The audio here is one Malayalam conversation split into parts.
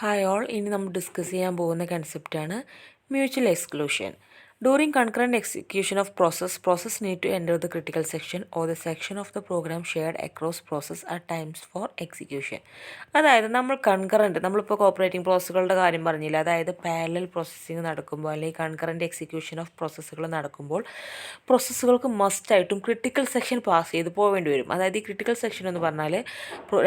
ഹായ് ഓൾ, ഇനി നമ്മൾ ഡിസ്കസ് ചെയ്യാൻ പോകുന്ന കൺസെപ്റ്റാണ് mutual exclusion. During concurrent execution of process need to enter the critical section or the section of the program shared across process at times for execution. അതായത് നമ്മളിപ്പോൾ ഓപ്പറേറ്റിംഗ് പ്രോസസ്സുകളുടെ കാര്യം പറഞ്ഞില്ല, അതായത് പാരലൽ പ്രോസസ്സിങ് നടക്കുമ്പോൾ അല്ലെങ്കിൽ കൺകറൻറ്റ് എക്സിക്യൂഷൻ ഓഫ് പ്രോസസ്സുകൾ നടക്കുമ്പോൾ പ്രോസസ്സുകൾക്ക് മസ്റ്റായിട്ടും ക്രിട്ടിക്കൽ സെക്ഷൻ പാസ് ചെയ്ത് പോവേണ്ടി വരും. അതായത് ഈ ക്രിട്ടിക്കൽ സെക്ഷൻ എന്ന് പറഞ്ഞാൽ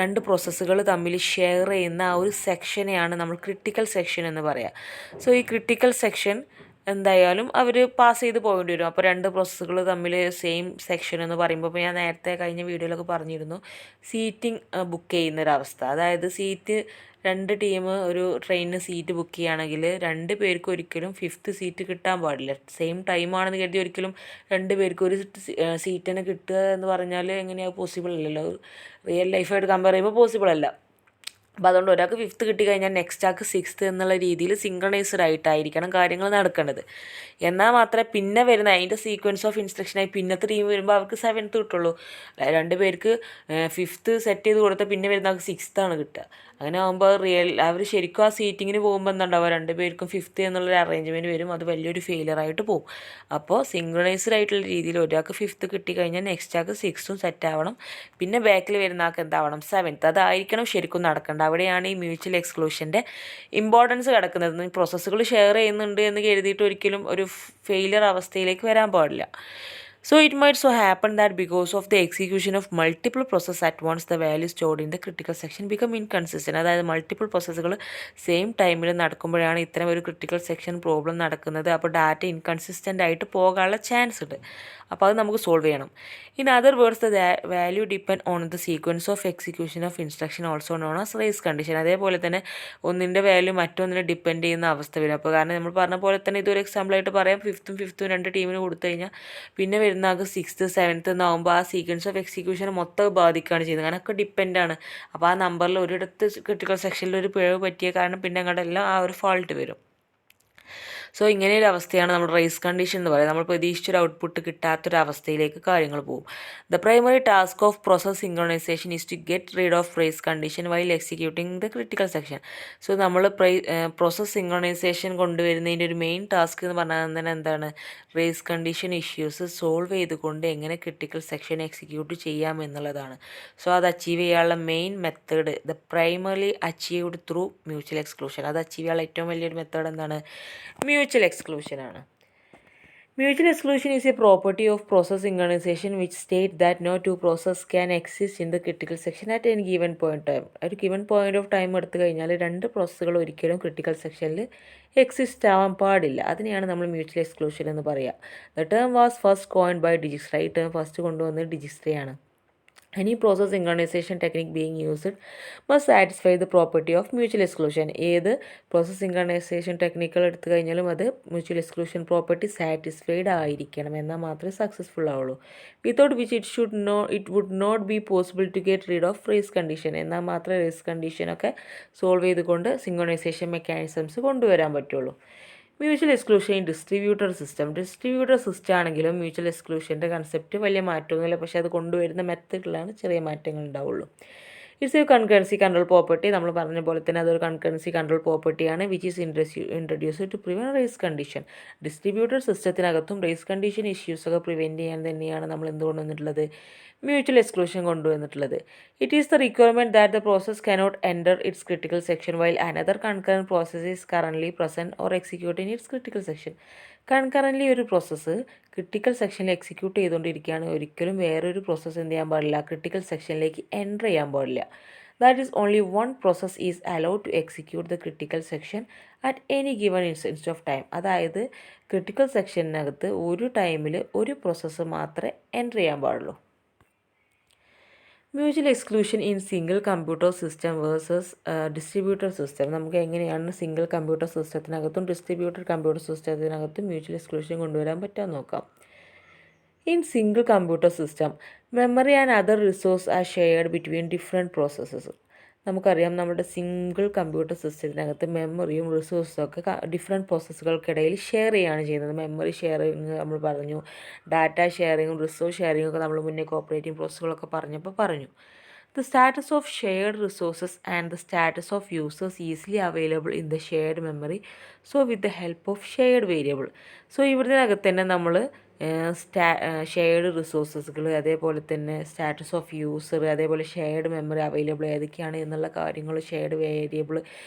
രണ്ട് പ്രോസസ്സുകൾ തമ്മിൽ ഷെയർ ചെയ്യുന്ന ആ ഒരു സെക്ഷനെയാണ് നമ്മൾ ക്രിട്ടിക്കൽ സെക്ഷൻ എന്ന് പറയുക. സോ ഈ ക്രിട്ടിക്കൽ സെക്ഷൻ എന്തായാലും അവർ പാസ് ചെയ്ത് പോകേണ്ടി വരും. അപ്പോൾ രണ്ട് പ്രോസസ്സുകൾ തമ്മിൽ സെയിം സെക്ഷൻ എന്ന് പറയുമ്പോൾ, ഇപ്പോൾ ഞാൻ നേരത്തെ കഴിഞ്ഞ വീഡിയോയിലൊക്കെ പറഞ്ഞിരുന്നു, സീറ്റിംഗ് ബുക്ക് ചെയ്യുന്നൊരവസ്ഥ. അതായത് രണ്ട് ടീം ഒരു ട്രെയിനിന് സീറ്റ് ബുക്ക് ചെയ്യുകയാണെങ്കിൽ രണ്ട് പേർക്ക് ഒരിക്കലും ഫിഫ്ത്ത് സീറ്റ് കിട്ടാൻ പാടില്ല. സെയിം ടൈമാണെന്ന് കരുതി ഒരിക്കലും രണ്ട് പേർക്ക് ഒരു സീറ്റിന് കിട്ടുക എന്ന് പറഞ്ഞാൽ എങ്ങനെയാണ് പോസിബിൾ അല്ലല്ലോ. റിയൽ ലൈഫായിട്ട് കമ്പയർ ചെയ്യുമ്പോൾ പോസിബിൾ അല്ല. അപ്പോൾ അതുകൊണ്ട് ഒരാൾക്ക് ഫിഫ്ത്ത് കിട്ടിക്കഴിഞ്ഞാൽ നെക്സ്റ്റ് ആൾക്ക് സിക്സ്ത്ത് എന്നുള്ള രീതിയിൽ സിങ്ക്രണൈസ്ഡ് ആയിട്ടായിരിക്കണം കാര്യങ്ങൾ നടക്കേണ്ടത്. എന്നാൽ മാത്രമേ പിന്നെ വരുന്ന അതിൻ്റെ സീക്വൻസ് ഓഫ് ഇൻസ്ട്രക്ഷനായി പിന്നത്തെ ടീം വരുമ്പോൾ അവർക്ക് സെവൻത്ത് കിട്ടുള്ളൂ. രണ്ട് പേർക്ക് ഫിഫ്ത്ത് സെറ്റ് ചെയ്ത് കൊടുത്താൽ പിന്നെ വരുന്ന ആൾക്ക് സിക്സ്ത്താണ് കിട്ടുക. അങ്ങനെ ആകുമ്പോൾ അവർ ശരിക്കും ആ സീറ്റിങ്ങിന് പോകുമ്പോൾ എന്താണ്ടാവുക, രണ്ട് പേർക്കും ഫിഫ്ത്ത് എന്നുള്ളൊരു അറേഞ്ച്മെൻറ്റ് വരും. അത് വലിയൊരു ഫെയിലിയറായിട്ട് പോകും. അപ്പോൾ സിങ്ക്രണൈസ്ഡ് ആയിട്ടുള്ള രീതിയിൽ ഒരാൾക്ക് ഫിഫ്ത്ത് കിട്ടിക്കഴിഞ്ഞാൽ നെക്സ്റ്റ് ആൾക്ക് സിക്സ്ത്തും സെറ്റ് ആവണം. പിന്നെ ബാക്കിൽ വരുന്ന ആൾക്ക് എന്താവണം, സെവൻത്ത്. അതായിരിക്കണം ശരിക്കും നടക്കേണ്ടത്. അവിടെയാണ് ഈ മ്യൂച്വൽ എക്സ്ക്ലൂഷൻ്റെ ഇമ്പോർട്ടൻസ് കിടക്കുന്നത്. പ്രോസസ്സുകൾ ഷെയർ ചെയ്യുന്നുണ്ട് എന്ന് കരുതിയിട്ട് ഒരിക്കലും ഒരു ഫെയിലിയർ അവസ്ഥയിലേക്ക് വരാൻ പാടില്ല. So it might so happen that because of the execution of multiple processes at once, the value stored in the critical section become inconsistent. അതായത് മൾട്ടിപ്പിൾ പ്രോസസ്സുകൾ സെയിം ടൈമിൽ നടക്കുമ്പോഴാണ് ഇത്തരം ഒരു ക്രിട്ടിക്കൽ സെക്ഷൻ പ്രോബ്ലം നടക്കുന്നത്. അപ്പോൾ ഡാറ്റ ഇൻകൺസിസ്റ്റൻ്റ് ആയിട്ട് പോകാനുള്ള ചാൻസ് ഉണ്ട്. അപ്പോൾ അത് നമുക്ക് സോൾവ് ചെയ്യണം. In other words, the value depend on the sequence of execution of instruction, also known as race condition. അതേപോലെ തന്നെ ഒന്നിൻ്റെ വാല്യൂ മറ്റൊന്നിനെ ഡിപ്പെൻഡ് ചെയ്യുന്ന അവസ്ഥ വരും. അപ്പോൾ കാരണം നമ്മൾ പറഞ്ഞ പോലെ തന്നെ ഇതൊരു എക്സാമ്പിളായിട്ട് പറയാം, ഫിഫ്ത്തും രണ്ട് ടീമിന് കൊടുത്തു കഴിഞ്ഞാൽ പിന്നെ വരുന്ന ആൾക്ക് സിക്സ്ത്ത് സെവൻത്ത് എന്നാകുമ്പോൾ ആ സീക്വൻസ് ഓഫ് എക്സിക്യൂഷൻ മൊത്തം ബാധിക്കുകയാണ് ചെയ്യുന്നത്. അങ്ങനെയൊക്കെ ഡിപ്പെൻഡാണ്. അപ്പോൾ ആ നമ്പറിൽ ഒരിടത്ത് ക്രിട്ടിക്കൽ സെക്ഷനിൽ ഒരു പിഴവ് പറ്റിയ കാരണം പിന്നെ അങ്ങോട്ടെല്ലാം ആ ഒരു ഫാൾട്ട് വരും. സോ ഇങ്ങനെയൊരു അവസ്ഥയാണ് നമ്മൾ റേസ് കണ്ടീഷൻ എന്ന് പറയുന്നത്. നമ്മൾ പ്രതീക്ഷിച്ചൊരു ഔട്ട്പുട്ട് കിട്ടാത്തൊരവസ്ഥയിലേക്ക് കാര്യങ്ങൾ പോകും. The primary task of process synchronization is to get rid of race condition while executing the critical section. So നമ്മൾ പ്രോസസ് സിങ്ക്രണൈസേഷൻ കൊണ്ടുവരുന്നതിൻ്റെ ഒരു മെയിൻ ടാസ്ക് എന്ന് പറഞ്ഞാൽ തന്നെ എന്താണ്, റേസ് കണ്ടീഷൻ ഇഷ്യൂസ് സോൾവ് ചെയ്തുകൊണ്ട് എങ്ങനെ ക്രിട്ടിക്കൽ സെക്ഷൻ എക്സിക്യൂട്ട് ചെയ്യാം എന്നുള്ളതാണ്. സോ അത് അച്ചീവ് ചെയ്യാനുള്ള main method, the primary achieved through mutual exclusion. അത് അച്ചീവ് ചെയ്യാനുള്ള ഏറ്റവും വലിയൊരു മെത്തേഡ് എന്താണ്, മ്യൂച്വൽ എക്സ്ക്ലൂഷൻ ആണ്. Mutual exclusion is a property of process synchronization which states that no two processes can exist in the critical section at any given point of time. ഒരു given point of time എടുത്തു കഴിഞ്ഞാൽ രണ്ട് പ്രോസസ്സുകൾ ഒരിക്കലും ക്രിട്ടിക്കൽ സെക്ഷനിൽ എക്സിസ്റ്റ് ആവാൻ പാടില്ല. അതിനെയാണ് നമ്മൾ മ്യൂച്വൽ എക്സ്ക്ലൂഷൻ എന്ന് പറയുക. The term was first coined by Dijkstra. ഈ ടേം ഫസ്റ്റ് കൊണ്ടുവന്നത് ഡിജിക്സ്ട്രയാണ്. Any process synchronization technique being used must satisfy the property of mutual exclusion. ഏത് പ്രോസസ് സിങ്ക്രണൈസേഷൻ ടെക്നിക്കുകൾ എടുത്തു കഴിഞ്ഞാലും അത് മ്യൂച്വൽ എക്സ്ക്ലൂഷൻ പ്രോപ്പർട്ടി സാറ്റിസ്ഫൈഡ് ആയിരിക്കണം, എന്നാൽ മാത്രമേ സക്സസ്ഫുൾ ആവുള്ളൂ. Without which it would not be possible to get rid of race condition. എന്നാൽ മാത്രമേ റേസ് കണ്ടീഷനൊക്കെ സോൾവ് ചെയ്തുകൊണ്ട് സിങ്ക്രണൈസേഷൻ മെക്കാനിസംസ് കൊണ്ടുവരാൻ പറ്റുള്ളൂ. Mutual exclusion in distributor system ആണെങ്കിലും മ്യൂച്വൽ എക്സ്ക്ലൂഷൻ്റെ കൺസെപ്റ്റ് വലിയ മാറ്റമൊന്നുമില്ല, പക്ഷേ അത് കൊണ്ടുവരുന്ന മെത്തേഡിലാണ് ചെറിയ മാറ്റങ്ങൾ ഉണ്ടാവുള്ളൂ. It's a concurrency control property. നമ്മൾ പറഞ്ഞ പോലെ തന്നെ അതൊരു കൺകറൻസി കൺട്രോൾ പ്രോപ്പർട്ടിയാണ് which is introduced to prevent race condition. Distributor സിസ്റ്റത്തിനകത്തും റേസ് കണ്ടീഷൻ ഇഷ്യൂസൊക്കെ പ്രിവെൻറ്റ് ചെയ്യാൻ തന്നെയാണ് നമ്മൾ എന്തുകൊണ്ട് വന്നിട്ടുള്ളത്, മ്യൂച്വൽ എക്സ്ക്ലൂഷൻ കൊണ്ടുവന്നിട്ടുള്ളത്. It is the requirement that the process cannot enter its critical section while another concurrent process is currently present or execute in its critical section. കൺകറൻ്റ്ലി ഒരു പ്രോസസ്സ് ക്രിട്ടിക്കൽ സെക്ഷനിൽ എക്സിക്യൂട്ട് ചെയ്തുകൊണ്ടിരിക്കുകയാണ്, ഒരിക്കലും വേറൊരു പ്രോസസ്സ് എന്ത് ചെയ്യാൻ പാടില്ല, ക്രിട്ടിക്കൽ സെക്ഷനിലേക്ക് എൻ്റർ ചെയ്യാൻ പാടില്ല. That is, only one process is allowed to execute the critical section at any given instant of time. അതായത് ക്രിട്ടിക്കൽ സെക്ഷനകത്ത് ഒരു ടൈമിൽ ഒരു പ്രോസസ്സ് മാത്രമേ എൻ്റർ ചെയ്യാൻ പാടുള്ളൂ. Mutual exclusion in single computer system versus distributor system. നമുക്ക് എങ്ങനെയാണ് സിംഗിൾ കമ്പ്യൂട്ടർ സിസ്റ്റത്തിനകത്തും ഡിസ്ട്രിബ്യൂട്ടർ കമ്പ്യൂട്ടർ സിസ്റ്റത്തിനകത്തും മ്യൂച്വൽ എക്സ്ക്ലൂഷൻ കൊണ്ടുവരാൻ പറ്റാമെന്ന് നോക്കാം. In single computer system, memory and other resources are shared between different processes. നമുക്കറിയാം നമ്മുടെ സിംഗിൾ കമ്പ്യൂട്ടർ സിസ്റ്റത്തിനകത്ത് മെമ്മറിയും റിസോഴ്സും ഒക്കെ ഡിഫറെൻറ്റ് പ്രോസസ്സുകൾക്കിടയിൽ ഷെയർ ചെയ്യുകയാണ് ചെയ്യുന്നത്. മെമ്മറി ഷെയറിങ് നമ്മൾ പറഞ്ഞു, ഡാറ്റ ഷെയറിങ്ങും റിസോഴ്സ് ഷെയറിങ്ങും ഒക്കെ നമ്മൾ മുന്നേ ഓപ്പറേറ്റിംഗ് പ്രോസസ്സുകളൊക്കെ പറഞ്ഞു. The status of shared resources and the status of users easily available in the shared memory. So with the help of shared variable. So ഇവിടുന്നകത്ത് തന്നെ നമ്മൾ ഷെയർഡ് റിസോഴ്സസുകൾ, അതേപോലെ തന്നെ സ്റ്റാറ്റസ് ഓഫ് യൂസർ, അതേപോലെ ഷെയർഡ് മെമ്മറി അവൈലബിൾ ഏതൊക്കെയാണ് എന്നുള്ള കാര്യങ്ങൾ, ഷെയർഡ് വേരിയബിൾ,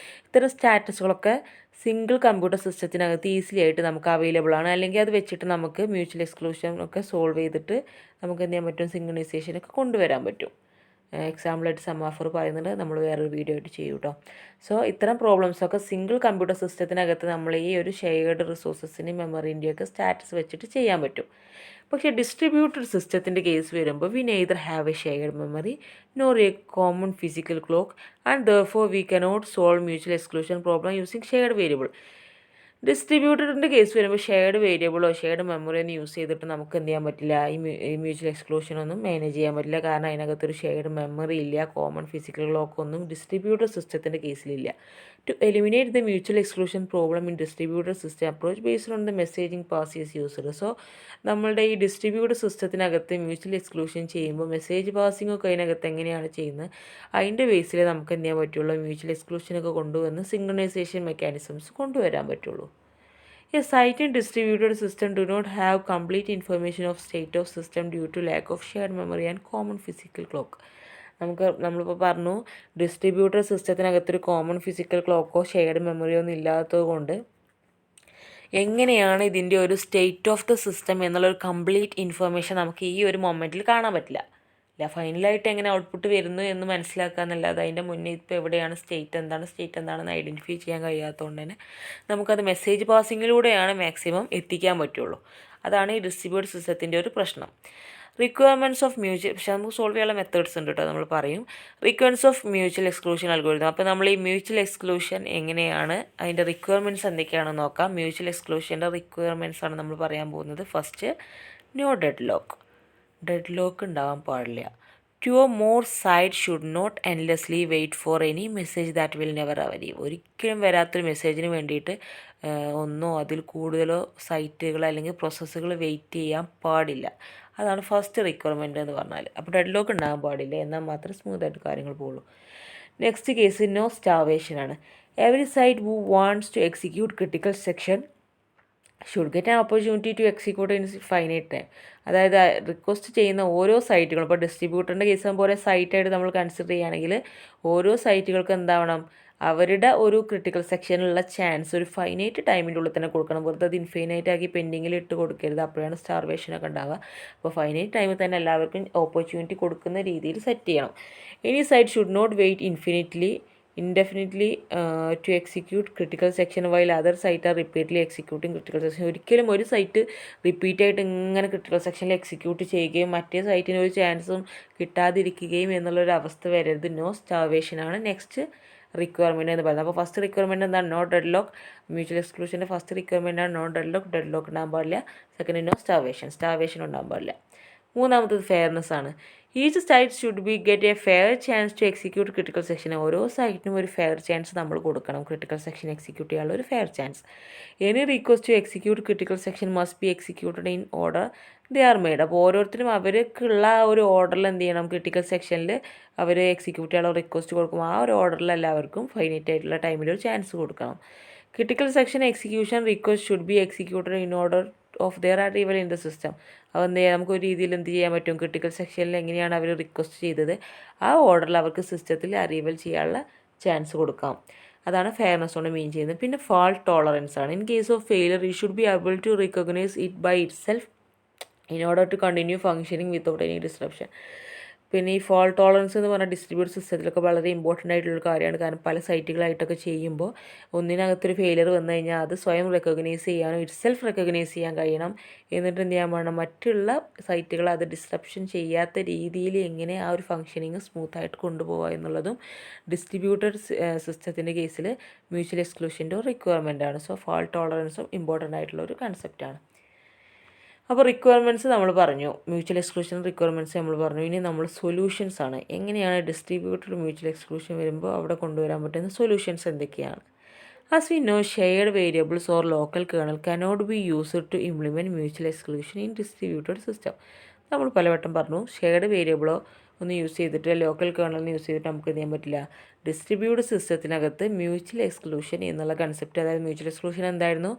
ഇത്തരം സ്റ്റാറ്റസുകളൊക്കെ സിംഗിൾ കമ്പ്യൂട്ടർ സിസ്റ്റത്തിനകത്ത് ഈസിലി ആയിട്ട് നമുക്ക് അവൈലബിൾ ആണ്. അല്ലെങ്കിൽ അത് വെച്ചിട്ട് നമുക്ക് മ്യൂച്വൽ എക്സ്ക്ലൂഷൻ ഒക്കെ സോൾവ് ചെയ്തിട്ട് നമുക്ക് എന്ത് ചെയ്യാൻ പറ്റും, സിങ്ക്രണൈസേഷനൊക്കെ കൊണ്ടുവരാൻ പറ്റും. എക്സാമ്പിളായിട്ട് സമാഫർ പറയുന്നുണ്ട്, നമ്മൾ വേറൊരു വീഡിയോ ആയിട്ട് ചെയ്യും കേട്ടോ. സോ ഇത്തരം പ്രോബ്ലംസൊക്കെ സിംഗിൾ കമ്പ്യൂട്ടർ സിസ്റ്റത്തിനകത്ത് നമ്മൾ ഈ ഒരു ഷെയർഡ് റിസോഴ്സസിൻ്റെയും മെമ്മറിൻ്റെയൊക്കെ സ്റ്റാറ്റസ് വെച്ചിട്ട് ചെയ്യാൻ പറ്റും. പക്ഷേ ഡിസ്ട്രിബ്യൂട്ടഡ് സിസ്റ്റത്തിൻ്റെ കേസ് വരുമ്പോൾ we neither have a shared memory nor a common physical clock and therefore we cannot solve mutual exclusion problem using shared variable. ഡിസ്ട്രിബ്യൂട്ടഡിൻ്റെ കേസ് വരുമ്പോൾ ഷെയർഡ് വേരിയബിളോ ഷെയർഡ് മെമ്മറിയോ ഒന്നും യൂസ് ചെയ്തിട്ട് നമുക്ക് എന്ത് ചെയ്യാൻ പറ്റില്ല, ഈ മ്യൂച്വൽ എക്സ്ക്ലൂഷനൊന്നും മാനേജ് ചെയ്യാൻ പറ്റില്ല. കാരണം അതിനകത്തൊരു ഷെയർഡ് മെമ്മറി ഇല്ല, കോമൺ ഫിസിക്കൽ ക്ലോക്ക് ഒന്നും ഡിസ്ട്രിബ്യൂട്ടഡ് സിസ്റ്റത്തിൻ്റെ കേസിലില്ല. To eliminate the mutual exclusion problem in distributed system approach based on the messaging pass is used. So നമ്മളുടെ ഈ ഡിസ്ട്രിബ്യൂട്ടഡ് സിസ്റ്റത്തിനകത്ത് മ്യൂച്വൽ എക്സ്ക്ലൂഷൻ ചെയ്യുമ്പോൾ മെസ്സേജ് പാസിംഗ് ഒക്കെ അതിനകത്ത് എങ്ങനെയാണ് ചെയ്യുന്നത്, അതിൻ്റെ ബേസിൽ നമുക്ക് എന്ത് ചെയ്യാൻ പറ്റുള്ളൂ, മ്യൂച്വൽ എക്സ്ക്ലൂഷനൊക്കെ കൊണ്ടുവന്ന് സിങ്ക്രണൈസേഷൻ മെക്കാനിസംസ് കൊണ്ടുവരാൻ പറ്റുള്ളൂ. A site and distributed system do not have complete information of state of system due to lack of shared memory and common physical clock. നമ്മളിപ്പോൾ പറഞ്ഞു, ഡിസ്ട്രിബ്യൂട്ടഡ് സിസ്റ്റത്തിനകത്തൊരു കോമൺ ഫിസിക്കൽ ക്ലോക്കോ ഷെയർഡ് മെമ്മറിയോ ഒന്നും ഇല്ലാത്തത് കൊണ്ട് എങ്ങനെയാണ് ഇതിൻ്റെ ഒരു സ്റ്റേറ്റ് ഓഫ് ദ സിസ്റ്റം എന്നുള്ളൊരു കംപ്ലീറ്റ് ഇൻഫർമേഷൻ നമുക്ക് ഈ ഒരു മൊമെൻറ്റിൽ കാണാൻ പറ്റില്ല. ഫൈനലായിട്ട് എങ്ങനെ ഔട്ട്പുട്ട് വരുന്നു എന്ന് മനസ്സിലാക്കുക എന്നല്ലാതെ അതിൻ്റെ മുന്നേ ഇപ്പോൾ എവിടെയാണ് സ്റ്റേറ്റ് എന്താണെന്ന് ഐഡൻറ്റിഫൈ ചെയ്യാൻ കഴിയാത്തതുകൊണ്ട് തന്നെ നമുക്കത് മെസ്സേജ് പാസിങ്ങിലൂടെയാണ് മാക്സിമം എത്തിക്കാൻ പറ്റുള്ളൂ. അതാണ് ഈ ഡിസ്ട്രിബ്യൂട്ടഡ് സിസ്റ്റത്തിൻ്റെ ഒരു പ്രശ്നം. റിക്വയർമെൻറ്റ്സ് ഓഫ് മ്യൂച്വൽ, പക്ഷേ നമുക്ക് സോൾവ് ചെയ്യാനുള്ള മെത്തേഡ്സ് ഉണ്ട് കേട്ടോ. നമ്മൾ പറയും requirements of mutual exclusion algorithm. അപ്പോൾ നമ്മൾ ഈ മ്യൂച്വൽ എക്സ്ക്ലൂഷൻ എങ്ങനെയാണ്, അതിൻ്റെ റിക്വയർമെൻറ്റ്സ് എന്തൊക്കെയാണെന്ന് നോക്കാം. മ്യൂച്വൽ എക്സ്ക്ലൂഷൻ്റെ റിക്വയർമെൻറ്റ്സ് ആണ് നമ്മൾ പറയാൻ പോകുന്നത്. ഫസ്റ്റ്, നോ ഡെഡ് ലോക്ക് ഉണ്ടാവാൻ പാടില്ല. Two or more site should not endlessly wait for any message that will never arrive. ഒരിക്കലും വരാത്തൊരു മെസ്സേജിന് വേണ്ടിയിട്ട് ഒന്നോ അതിൽ കൂടുതലോ സൈറ്റുകൾ അല്ലെങ്കിൽ പ്രോസസ്സുകൾ വെയിറ്റ് ചെയ്യാൻ പാടില്ല. അതാണ് ഫസ്റ്റ് റിക്വയർമെൻറ്റ് എന്ന് പറഞ്ഞാൽ. അപ്പോൾ ഡെഡ് ലോക്ക് ഉണ്ടാകാൻ പാടില്ല, എന്നാൽ മാത്രം സ്മൂത്തായിട്ട് കാര്യങ്ങൾ പോകുള്ളൂ. നെക്സ്റ്റ് കേസ് നോ സ്റ്റാർവേഷനാണ്. Every site who wants to execute critical section should get an opportunity to execute in finite time. അതായത് റിക്വസ്റ്റ് ചെയ്യുന്ന ഓരോ സൈറ്റുകളും, ഇപ്പോൾ ഡിസ്ട്രിബ്യൂട്ടറിൻ്റെ കേസ് പോലെ സൈറ്റായിട്ട് നമ്മൾ കൺസിഡർ ചെയ്യുകയാണെങ്കിൽ ഓരോ സൈറ്റുകൾക്ക് എന്താവണം, അവരുടെ ഒരു ക്രിട്ടിക്കൽ സെക്ഷനിലുള്ള ചാൻസ് ഒരു ഫൈനൈറ്റ് ടൈമിൻ്റെ ഉള്ളിൽ തന്നെ കൊടുക്കണം. വെറുതെ അത് ഇൻഫൈനൈറ്റ് ആക്കി പെൻഡിങ്ങിൽ ഇട്ട് കൊടുക്കരുത്, അപ്പോഴാണ് സ്റ്റാർവേഷനൊക്കെ ഉണ്ടാവുക. അപ്പോൾ ഫൈനൈറ്റ് ടൈമിൽ തന്നെ എല്ലാവർക്കും ഓപ്പർച്യൂണിറ്റി കൊടുക്കുന്ന രീതിയിൽ സെറ്റ് ചെയ്യണം. Any site should not wait indefinitely to execute critical section while other site are repeatedly executing critical section. ഒരിക്കലും ഒരു സൈറ്റ് റിപ്പീറ്റായിട്ട് ഇങ്ങനെ ക്രിട്ടിക്കൽ സെക്ഷനിൽ എക്സിക്യൂട്ട് ചെയ്യുകയും മറ്റേ സൈറ്റിന് ഒരു ചാൻസും കിട്ടാതിരിക്കുകയും എന്നുള്ളൊരു അവസ്ഥ വരരുത്. നോ സ്റ്റാർവേഷനാണ് നെക്സ്റ്റ് റിക്വയർമെൻറ്റ് എന്ന് പറയുന്നത്. അപ്പോൾ ഫസ്റ്റ് റിക്വയർമെൻറ്റ് എന്താണ്, നോ ഡെഡ് ലോക്ക്. മ്യൂച്വൽ എക്സ്ക്ലൂഷൻ്റെ ഫസ്റ്റ് റിക്വയർമെൻറ്റാണ് നോ ഡെഡ് ലോക്ക് ഉണ്ടാകാൻ പാടില്ല. സെക്കൻഡ്, നോ സ്റ്റാർവേഷൻ ഉണ്ടാകാൻ പാടില്ല. മൂന്നാമത്തത് ഫെയർനെസ് ആണ്. Each site should be get a fair chance to execute critical section. ഓരോ സൈറ്റിനും ഒരു ഫെയർ ചാൻസ് നമ്മൾ കൊടുക്കണം, ക്രിട്ടിക്കൽ സെക്ഷൻ എക്സിക്യൂട്ട് ചെയ്യാനുള്ള ഒരു fair chance. Any request to execute critical section must be executed in order they are made. അപ്പോൾ ഓരോരുത്തരും അവർക്കുള്ള ഒരു ഓർഡറിൽ എന്ത് ചെയ്യണം, ക്രിട്ടിക്കൽ സെക്ഷനിൽ അവർ എക്സിക്യൂട്ട് ചെയ്യാനുള്ള റിക്വസ്റ്റ് കൊടുക്കും. ആ ഒരു ഓർഡറിൽ എല്ലാവർക്കും ഫൈനൈറ്റ് ആയിട്ടുള്ള ടൈമിൽ ഒരു ചാൻസ് കൊടുക്കണം. Critical section execution request should be executed in order of their arrival in the system. അപ്പോൾ എന്ത് ചെയ്യാം, നമുക്കൊരു രീതിയിൽ എന്ത് ചെയ്യാൻ പറ്റും, ക്രിട്ടിക്കൽ സെക്ഷനിൽ എങ്ങനെയാണ് അവർ റിക്വസ്റ്റ് ചെയ്തത് ആ ഓർഡറിൽ അവർക്ക് സിസ്റ്റത്തിൽ അറൈവൽ ചെയ്യാനുള്ള ചാൻസ് കൊടുക്കാം. അതാണ് ഫെയർനെസ് കൊണ്ട് മീൻ ചെയ്യുന്നത്. പിന്നെ ഫാൾട്ട് ടോളറൻസ് ആണ്. In case of failure you should be able to recognize it by itself in order to continue functioning without any disruption. പിന്നെ ഈ ഫാൾട്ട് ടോളറൻസ് എന്ന് പറഞ്ഞാൽ ഡിസ്ട്രിബ്യൂട്ടഡ് സിസ്റ്റത്തിലൊക്കെ വളരെ ഇമ്പോർട്ടൻ്റ് ആയിട്ടുള്ളൊരു കാര്യമാണ്. കാരണം പല സൈറ്റുകളായിട്ടൊക്കെ ചെയ്യുമ്പോൾ ഒന്നിനകത്തൊരു ഫെയിലിയർ വന്നു കഴിഞ്ഞാൽ അത് സ്വയം റെക്കഗ്നൈസ് ചെയ്യാനും ഇറ്റ് സെൽഫ് റെക്കഗ്നൈസ് ചെയ്യാൻ കഴിയണം. എന്നിട്ട് എന്ത് ചെയ്യാൻ വേണം, മറ്റുള്ള സൈറ്റുകൾ അത് ഡിസ്ട്രപ്ഷൻ ചെയ്യാത്ത രീതിയിൽ എങ്ങനെ ആ ഒരു ഫങ്ഷനിങ് സ്മൂത്തായിട്ട് കൊണ്ടുപോകുക എന്നുള്ളതും ഡിസ്ട്രിബ്യൂട്ടഡ് സിസ്റ്റത്തിൻ്റെ കേസിൽ മ്യൂച്വൽ എക്സ്ക്ലൂഷൻ്റെ ഒരു റിക്വയർമെൻ്റ് ആണ്. സോ ഫാൾട്ട് ടോളറൻസും ഇമ്പോർട്ടൻ്റ് ആയിട്ടുള്ള ഒരു കൺസെപ്റ്റാണ്. അപ്പോൾ റിക്വയർമെൻറ്റ്സ് നമ്മൾ പറഞ്ഞു, മ്യൂച്വൽ എക്സ്ക്ലൂഷൻ റിക്വയർമെൻറ്റ്സ് നമ്മൾ പറഞ്ഞു. ഇനി നമ്മൾ സൊല്യൂഷൻസ് ആണ്. എങ്ങനെയാണ് ഡിസ്ട്രിബ്യൂട്ടഡ് മ്യൂച്വൽ എക്സ്ക്ലൂഷൻ വരുമ്പോൾ അവിടെ കൊണ്ടുവരാൻ പറ്റുന്ന സൊല്യൂഷൻസ് എന്തൊക്കെയാണ്. As we know, shared variables or local kernel cannot be used to implement mutual exclusion in distributed system. നമ്മൾ പലവട്ടം പറഞ്ഞു, ഷെയർഡ് വേരിയബിളോ ഒന്ന് യൂസ് ചെയ്തിട്ട് ലോക്കൽ കേർണലിന് യൂസ് ചെയ്തിട്ട് നമുക്ക് എന്ത് ചെയ്യാൻ പറ്റില്ല. ഡിസ്ട്രിബ്യൂട്ട് സിസ്റ്റത്തിനകത്ത് മ്യൂച്വൽ എക്സ്ക്ലൂഷൻ എന്നുള്ള കൺസെപ്റ്റ്, അതായത് മ്യൂച്വൽ എക്സ്ക്ലൂഷൻ എന്തായിരുന്നു,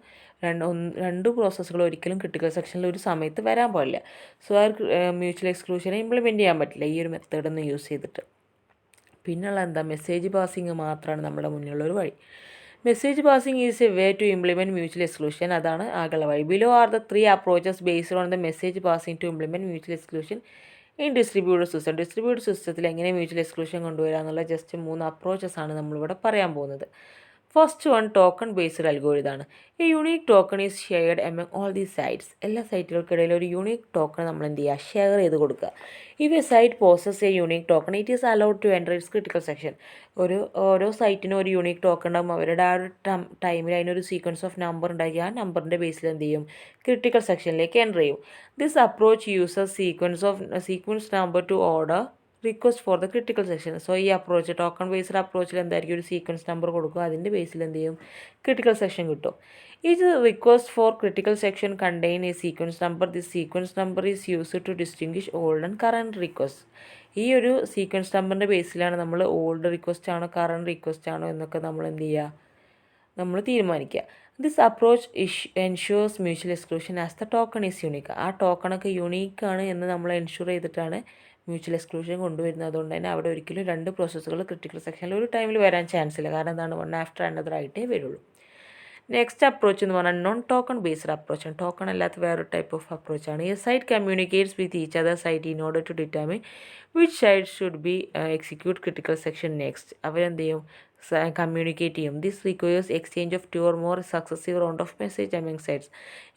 രണ്ട് പ്രോസസ്സുകൾ ഒരിക്കലും ക്രിട്ടിക്കൽ സെക്ഷനിൽ ഒരു സമയത്ത് വരാൻ പാടില്ല. സോ ആ മ്യൂച്വൽ എക്സ്ക്ലൂഷനെ ഇംപ്ലിമെൻറ്റ് ചെയ്യാൻ പറ്റില്ല ഈ ഒരു മെത്തേഡൊന്ന് യൂസ് ചെയ്തിട്ട്. പിന്നുള്ള എന്താ, മെസ്സേജ് പാസിങ് മാത്രമാണ് നമ്മുടെ മുന്നിലുള്ളൊരു വഴി. Message passing is a way to implement mutual exclusion. അതാണ് ആകെയുള്ള വഴി. Below are the 3 approaches based on the message passing to implement mutual exclusion in distributed system. Distributed സിസ്റ്റത്തിൽ എങ്ങനെ മ്യൂച്വൽ എക്സ്ക്ലൂഷൻ കൊണ്ടുവരിക എന്നുള്ള ജസ്റ്റ് 3 അപ്രോച്ചസാണ് നമ്മളിവിടെ പറയാൻ പോകുന്നത്. ഫസ്റ്റ് വൺ ടോക്കൺ ബേസ്ഡ് അൽഗോരിതാണ്. ഈ unique token is shared among all the sites. എല്ലാ സൈറ്റുകൾക്കിടയിൽ ഒരു യൂണീക്ക് ടോക്കൺ നമ്മൾ എന്ത് ചെയ്യുക, ഷെയർ ചെയ്ത് കൊടുക്കുക. If a site possess a unique token it is allowed to enter its critical section. ഓരോ സൈറ്റിനും ഒരു യൂണീക്ക് ടോക്കൺ ഉണ്ടാകും. അവരുടെ ആ ഒരു ടൈമിൽ അതിനൊരു സീക്വൻസ് ഓഫ് നമ്പർ ഉണ്ടാക്കി ആ നമ്പറിൻ്റെ ബേസിൽ എന്ത് ചെയ്യും, ക്രിട്ടിക്കൽ സെക്ഷനിലേക്ക് എൻ്റർ ചെയ്യും. This approach uses sequence number to order request for the critical section. So ഈ അപ്രോച്ച് ടോക്കൺ ബേസ്ഡ് അപ്രോച്ചിൽ എന്തായിരിക്കും, ഒരു സീക്വൻസ് നമ്പർ കൊടുക്കുക, അതിൻ്റെ ബേസിൽ എന്ത് ചെയ്യും, ക്രിട്ടിക്കൽ സെക്ഷൻ കിട്ടും. Each request for critical section contain a sequence number. This sequence number is used to distinguish old and current request. ഈ ഒരു സീക്വൻസ് നമ്പറിൻ്റെ ബേസിലാണ് നമ്മൾ ഓൾഡ് റിക്വസ്റ്റ് ആണോ കറണ്ട് റിക്വസ്റ്റ് ആണോ എന്നൊക്കെ നമ്മൾ എന്ത് ചെയ്യുക, നമ്മൾ തീരുമാനിക്കുക. This approach ensures mutual exclusion as the token is unique. ആ ടോക്കണൊക്കെ യൂണീക്കാണ് എന്ന് നമ്മൾ എൻഷുർ ചെയ്തിട്ടാണ് മ്യൂച്വൽ എക്സ്ക്ലൂഷൻ കൊണ്ടുവരുന്നത്. അതുകൊണ്ട് തന്നെ അവിടെ ഒരിക്കലും 2 പ്രോസസ്സുകൾ ക്രിട്ടിക്കൽ സെക്ഷനിൽ ഒരു ടൈമിൽ വരാൻ ചാൻസ് ഇല്ല. കാരണം എന്താണ്, വൺ ആഫ്റ്റർ അനദർ ആയിട്ടേ വരുള്ളൂ. നെക്സ്റ്റ് അപ്രോച്ച് എന്ന് പറഞ്ഞാൽ നോൺ ടോക്കൺ ബേസ്ഡ് അപ്രോച്ചാണ്. ടോക്കൺ അല്ലാത്ത വേറൊരു ടൈപ്പ് ഓഫ് അപ്രോച്ചാണ്. ഈ site communicates with each other site in order to determine which site should be execute critical section next. അവരെന്ത് ചെയ്യും, കമ്മ്യൂണിക്കേറ്റ് ചെയ്യും. This requires exchange of 2 or more successive round of message among sites.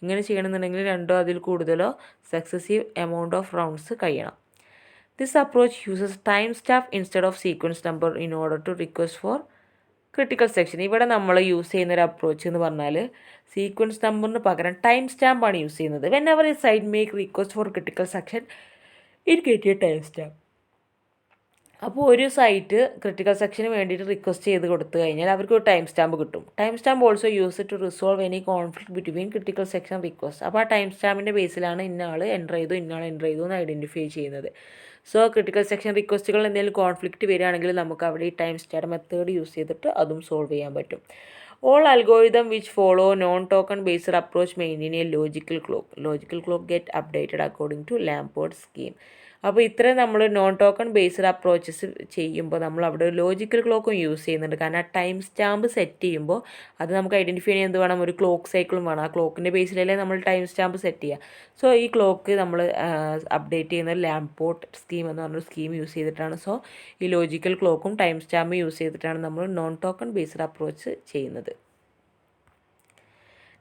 ഇങ്ങനെ ചെയ്യണമെന്നുണ്ടെങ്കിൽ 2 അതിൽ കൂടുതലോ സക്സസീവ് എമൗണ്ട് ഓഫ് റൗണ്ട്സ് കഴിയണം. This approach uses timestamp instead of sequence number in order to request for critical section. ഇവിടെ നമ്മൾ യൂസ് ചെയ്യുന്ന ഒരു അപ്രോച്ച് എന്ന് പറഞ്ഞാൽ സീക്വൻസ് നമ്പറിന് പകരം ടൈം സ്റ്റാമ്പാണ് യൂസ് ചെയ്യുന്നത്. Whenever a site make request for critical section it get a time stamp. അപ്പോൾ ഒരു സൈറ്റ് ക്രിട്ടിക്കൽ സെക്ഷന് വേണ്ടിയിട്ട് റിക്വസ്റ്റ് ചെയ്ത് കൊടുത്തു കഴിഞ്ഞാൽ അവർക്ക് ഒരു ടൈം സ്റ്റാമ്പ് കിട്ടും. Time stamp also use to resolve any conflict between critical section request. അപ്പോൾ ആ ടൈം സ്റ്റാമ്പിൻ്റെ ബേസിലാണ് ഇന്ന ആൾ എൻ്റർ ചെയ്തു എന്ന് ഐഡൻറ്റിഫൈ ചെയ്യുന്നത്. സോ ക്രിട്ടിക്കൽ സെക്ഷൻ റിക്വസ്റ്റുകൾ എന്തെങ്കിലും കോൺഫ്ലിക്റ്റ് വരികയാണെങ്കിൽ നമുക്ക് അവിടെ ഈ ടൈം സ്റ്റാമ്പ് മെത്തേഡ് യൂസ് ചെയ്തിട്ട് അതും സോൾവ് ചെയ്യാൻ പറ്റും. All algorithm which follow non token based approach maintain a logical clock get updated according to Lamport scheme. അപ്പോൾ ഇത്രയും നമ്മൾ നോൺ ടോക്കൺ ബേസ്ഡ് അപ്രോച്ചസ് ചെയ്യുമ്പോൾ നമ്മൾ അവിടെ ഒരു ലോജിക്കൽ ക്ലോക്കും യൂസ് ചെയ്യുന്നുണ്ട്. കാരണം ആ ടൈം സ്റ്റാമ്പ് സെറ്റ് ചെയ്യുമ്പോൾ അത് നമുക്ക് ഐഡൻറ്റിഫൈ ചെയ്യാൻ എന്ത് വേണം, ഒരു ക്ലോക്ക് സൈക്കിളും വേണം. ആ ക്ലോക്കിൻ്റെ ബേസിലല്ലേ നമ്മൾ ടൈം സ്റ്റാമ്പ് സെറ്റ് ചെയ്യുക. സോ ഈ ക്ലോക്ക് നമ്മൾ അപ്ഡേറ്റ് ചെയ്യുന്ന ലാംബേർട്ട് സ്കീം എന്ന് പറഞ്ഞൊരു സ്കീം യൂസ് ചെയ്തിട്ടാണ്. സോ ഈ ലോജിക്കൽ ക്ലോക്കും ടൈം സ്റ്റാമ്പും യൂസ് ചെയ്തിട്ടാണ് നമ്മൾ നോൺ ടോക്കൺ ബേസ്ഡ് അപ്രോച്ച് ചെയ്യുന്നത്.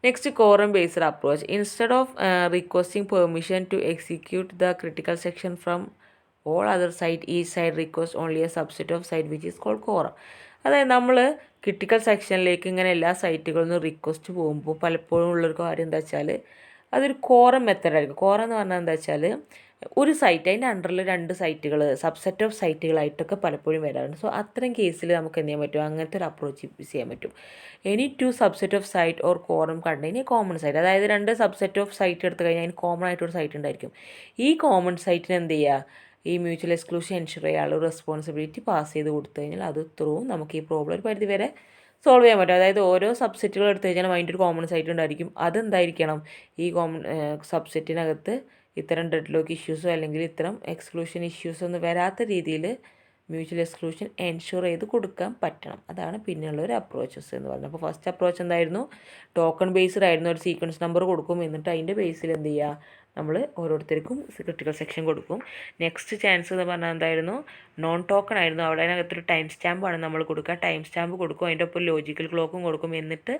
Next, quorum based approach. Instead of requesting permission to execute the critical section from all other site, each side requests only a subset of site which is called quorum. അതായത് നമ്മൾ ക്രിട്ടിക്കൽ സെക്ഷനിലേക്ക് ഇങ്ങനെ എല്ലാ സൈറ്റുകളിൽ നിന്ന് റിക്വസ്റ്റ് പോകുമ്പോൾ പലപ്പോഴും ഉള്ളൊരു കാര്യം എന്താ വെച്ചാൽ അതൊരു കോറം മെത്തേഡായിരിക്കും. കോറം എന്ന് പറഞ്ഞാൽ എന്താ വെച്ചാൽ ഒരു സൈറ്റ്, അതിൻ്റെ അണ്ടറിൽ 2 സൈറ്റുകൾ സബ്സെറ്റ് ഓഫ് സൈറ്റുകളായിട്ടൊക്കെ പലപ്പോഴും വരാറുണ്ട്. സോ അത്തരം കേസിൽ നമുക്ക് എന്ത് ചെയ്യാൻ പറ്റും, അങ്ങനത്തെ ഒരു അപ്രോച്ച് യൂസ് ചെയ്യാൻ പറ്റും. Any 2 subset of site or quorum contain a common site. അതായത് 2 സബ്സെറ്റ് ഓഫ് സൈറ്റ് എടുത്തു കഴിഞ്ഞാൽ അതിന് കോമൺ ആയിട്ടൊരു സൈറ്റ് ഉണ്ടായിരിക്കും. ഈ കോമൺ സൈറ്റിന് എന്ത് ചെയ്യുക, ഈ മ്യൂച്വൽ എക്സ്ക്ലൂഷൻ എൻഷുർ ചെയ്യാനുള്ള റെസ്പോൺസിബിലിറ്റി പാസ് ചെയ്ത് കൊടുത്തു കഴിഞ്ഞാൽ അത് ത്രൂ നമുക്ക് ഈ പ്രോബ്ലം ഒരു പരിധി വരെ സോൾവ് ചെയ്യാൻ പറ്റും. അതായത് ഓരോ സബ്സെറ്റുകൾ എടുത്തു കഴിഞ്ഞാൽ അതിൻ്റെ ഒരു കോമൺ സൈറ്റ് ഉണ്ടായിരിക്കും. അതെന്തായിരിക്കണം, ഈ കോമൺ സബ്സെറ്റിനകത്ത് ഇത്തരം ഡെഡ് ലോക്ക് ഇഷ്യൂസോ അല്ലെങ്കിൽ ഇത്തരം എക്സ്ക്ലൂഷൻ ഇഷ്യൂസോ ഒന്നും വരാത്ത രീതിയിൽ മ്യൂച്വൽ എക്സ്ക്ലൂഷൻ എൻഷുർ ചെയ്ത് കൊടുക്കാൻ പറ്റണം. അതാണ് പിന്നെയുള്ള ഒരു അപ്രോച്ചസ് എന്ന് പറയുന്നത്. അപ്പോൾ ഫസ്റ്റ് അപ്രോച്ച് എന്തായിരുന്നു, ടോക്കൺ ബേസ്ഡ് ആയിരുന്നു. ഒരു സീക്വൻസ് നമ്പർ കൊടുക്കും, എന്നിട്ട് അതിൻ്റെ ബേസിൽ എന്ത് ചെയ്യുക, നമ്മൾ ഓരോരുത്തർക്കും ക്രിട്ടിക്കൽ സെക്ഷൻ കൊടുക്കും. നെക്സ്റ്റ് ചാൻസ് എന്ന് പറഞ്ഞാൽ എന്തായിരുന്നു, നോൺ ടോക്കൺ ആയിരുന്നു. അവിടെ അതിനകത്തൊരു ടൈം സ്റ്റാമ്പാണ് നമ്മൾ കൊടുക്കുക. ടൈം സ്റ്റാമ്പ് കൊടുക്കും, അതിൻ്റെ ഒപ്പം ലോജിക്കൽ ക്ലോക്കും കൊടുക്കും, എന്നിട്ട്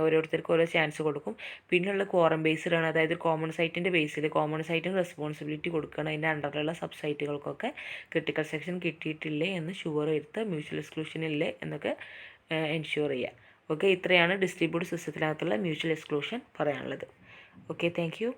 ഓരോരുത്തർക്കും ഓരോ ചാൻസ് കൊടുക്കും. പിന്നെയുള്ള കോറം ബേസ്ഡ് ആണ്. അതായത് കോമൺ സൈറ്റിൻ്റെ ബേസിൽ കോമൺ സൈറ്റിന് റെസ്പോൺസിബിലിറ്റി കൊടുക്കണം. അതിൻ്റെ അണ്ടറിലുള്ള സബ് സൈറ്റുകൾക്കൊക്കെ ക്രിട്ടിക്കൽ സെക്ഷൻ കിട്ടിയിട്ടില്ലേ എന്ന് ഷുവർ ചെയ്തിട്ട് മ്യൂച്വൽ എക്സ്ക്ലൂഷൻ ഇല്ലേ എന്നൊക്കെ എൻഷുർ ചെയ്യുക. ഓക്കെ, ഇത്രയാണ് ഡിസ്ട്രിബ്യൂട്ട് സിസ്റ്റത്തിനകത്തുള്ള മ്യൂച്വൽ എക്സ്ക്ലൂഷൻ പറയാനുള്ളത്. Okay, thank you.